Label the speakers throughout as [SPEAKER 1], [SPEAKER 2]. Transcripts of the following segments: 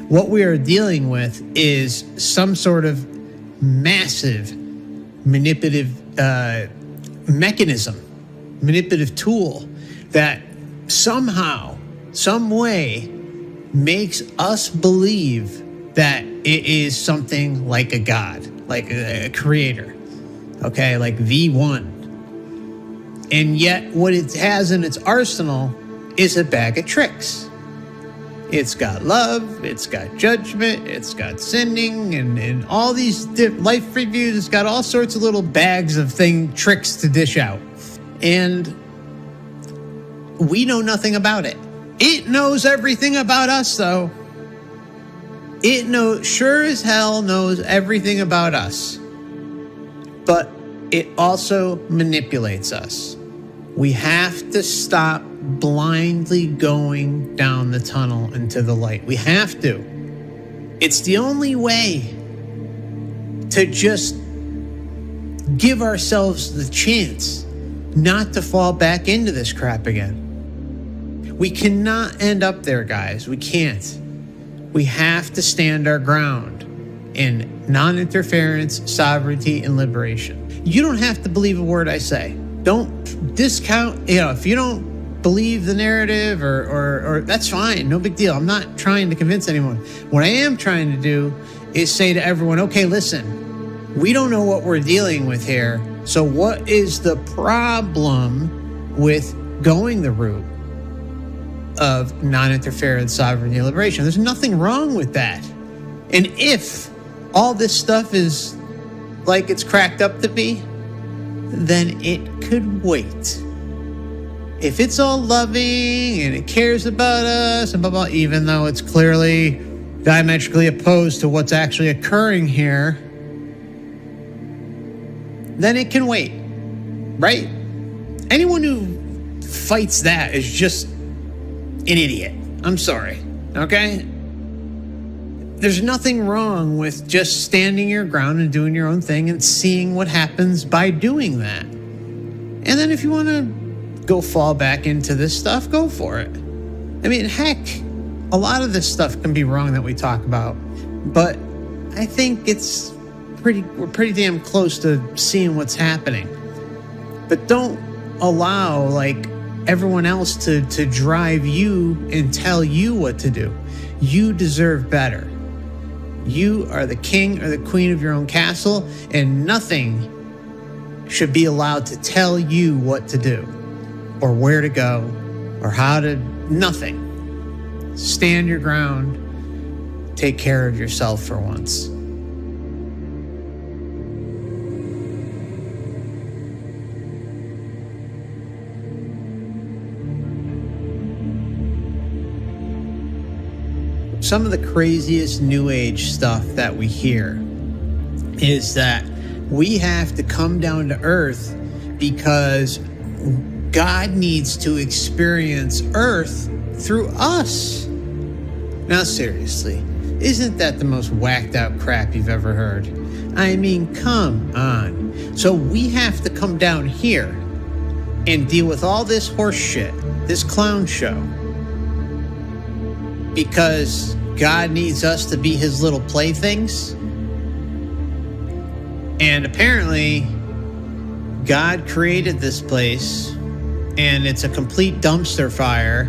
[SPEAKER 1] What we are dealing with is some sort of massive manipulative mechanism, manipulative tool that somehow, some way makes us believe that it is something like a god, like a creator, okay, like the one. And yet what it has in its arsenal is a bag of tricks. It's got love, it's got judgment, it's got sinning, and all these life reviews. It's got all sorts of little bags of tricks to dish out. And we know nothing about it. It knows everything about us, though. It sure as hell knows everything about us. But it also manipulates us. We have to stop blindly going down the tunnel into the light. We have to. It's the only way to just give ourselves the chance not to fall back into this crap again. We cannot end up there, guys. We can't. We have to stand our ground in non-interference, sovereignty, and liberation. You don't have to believe a word I say. Don't discount, if you don't believe the narrative or that's fine, no big deal. I'm not trying to convince anyone. What I am trying to do is say to everyone, okay, listen, we don't know what we're dealing with here. So what is the problem with going the route of non-interference, sovereignty, and liberation? There's nothing wrong with that. And if all this stuff is like it's cracked up to be, then it could wait. If it's all loving and it cares about us and blah, blah, even though it's clearly diametrically opposed to what's actually occurring here, then it can wait, right? Anyone who fights that is just an idiot. I'm sorry, okay? There's nothing wrong with just standing your ground and doing your own thing and seeing what happens by doing that. And then if you want to go fall back into this stuff, go for it. I mean, heck, a lot of this stuff can be wrong that we talk about, but I think we're pretty damn close to seeing what's happening. But don't allow everyone else to drive you and tell you what to do. You deserve better. You are the king or the queen of your own castle, and nothing should be allowed to tell you what to do or where to go or how to, nothing. Stand your ground. Take care of yourself for once. Some of the craziest New Age stuff that we hear is that we have to come down to Earth because God needs to experience Earth through us. Now, seriously, isn't that the most whacked out crap you've ever heard? I mean, come on. So we have to come down here and deal with all this horse shit, this clown show, because God needs us to be his little playthings. And apparently, God created this place, and it's a complete dumpster fire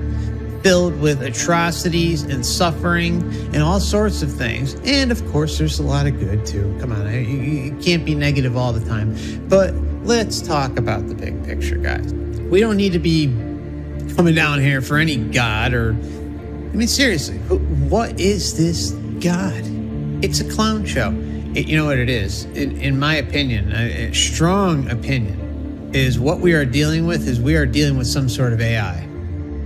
[SPEAKER 1] filled with atrocities and suffering and all sorts of things. And of course, there's a lot of good too. Come on, you can't be negative all the time. But let's talk about the big picture, guys. We don't need to be coming down here for any God or... I mean, seriously, what is this God? It's a clown show. You know what it is? In my opinion, a strong opinion, is what we are dealing with some sort of AI.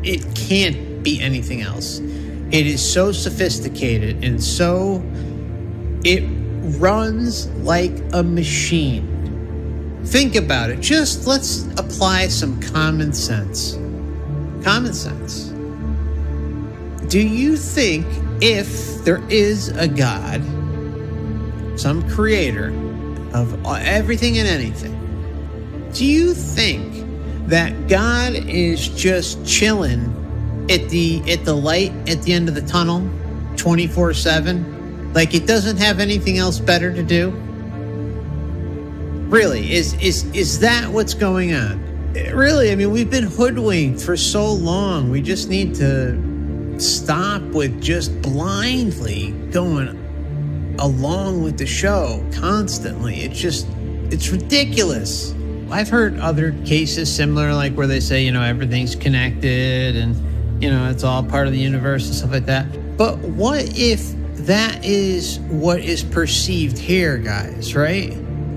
[SPEAKER 1] It can't be anything else. It is so sophisticated and it runs like a machine. Think about it. Just let's apply some common sense. Common sense. Do you think if there is a God, some creator of everything and anything, do you think that God is just chilling at the light at the end of the tunnel, 24/7? Like, it doesn't have anything else better to do? Really, is that what's going on? Really, I mean, we've been hoodwinked for so long. We just need to stop with just blindly going along with the show constantly. It's ridiculous. I've heard other cases similar, like where they say, everything's connected and, it's all part of the universe and stuff like that. But what if that is what is perceived here, guys, right?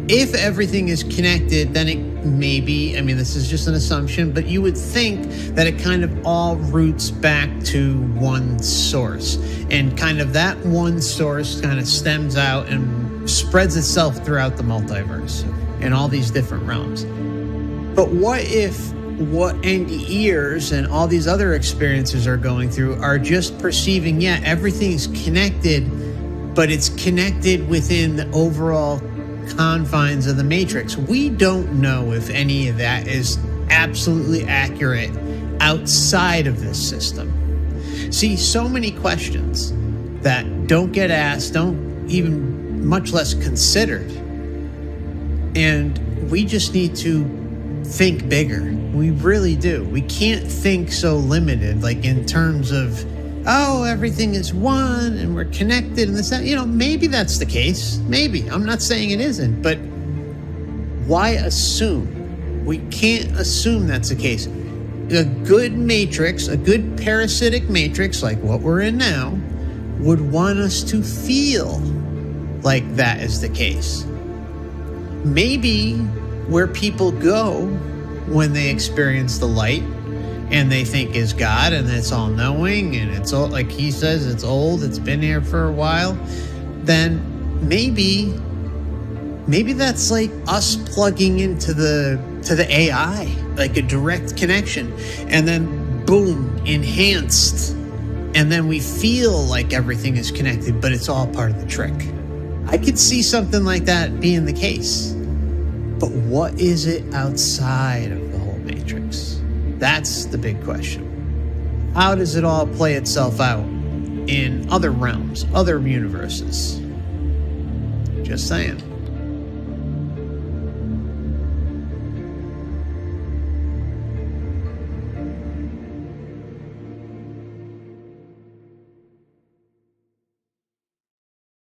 [SPEAKER 1] If everything is connected, then it maybe, this is just an assumption, but you would think that it kind of all roots back to one source. And kind of that one source kind of stems out and spreads itself throughout the multiverse and all these different realms. But what if what Andy Ears and all these other experiences are going through are just perceiving, everything's connected, but it's connected within the overall confines of the matrix. We don't know if any of that is absolutely accurate outside of this system. See, so many questions that don't get asked, don't even much less considered. And we just need to think bigger. We really do. We can't think so limited, like in terms of, everything is one and we're connected and this, that. Maybe that's the case. Maybe. I'm not saying it isn't, but why assume? We can't assume that's the case. A good matrix, a good parasitic matrix like what we're in now, would want us to feel like that is the case. Maybe where people go when they experience the light and they think is God and it's all knowing and it's all, like he says, it's old, it's been here for a while, then maybe that's like us plugging into the AI, like a direct connection, and then boom, enhanced, and then we feel like everything is connected, but it's all part of the trick. I could see something like that being the case. But what is it outside of the whole matrix? That's the big question. How does it all play itself out in other realms, other universes? Just saying.